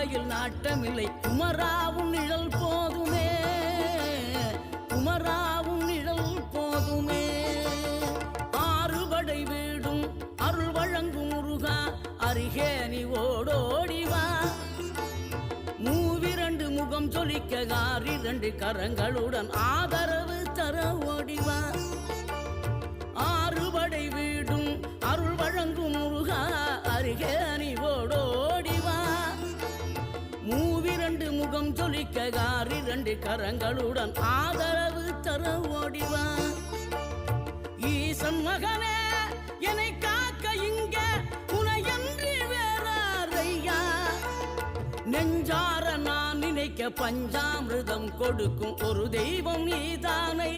வாழ்க்கையில் நாட்டமில்லை குமராவும் நிழல் போதுமே, குமராவும் நிழல் போதுமே. ஆறுபடை வீடும் அருள் வழங்கும் முருகா அருகே நீ ஓடோடிவா. மூவிரண்டு முகம் சொலிக்க ஆறிரண்டு கரங்களுடன் ஆதரவு தர ஓடிவா. ஆறுபடை வீடும் அருள் வழங்கும் முருகா அருகே நீ ஓடோடிவா. மூவிரண்டு முகம் சொலிக்க ஆறிரண்டு கரங்களுடன் ஆதரவு தர ஓடிவா. ஈசன் மகனே என்னை காக்க இங்க உனையன்றி வேறாரையா. நெஞ்சார நான் நினைக்க பஞ்சாமிர்தம் கொடுக்கும் ஒரு தெய்வம் நீதானை.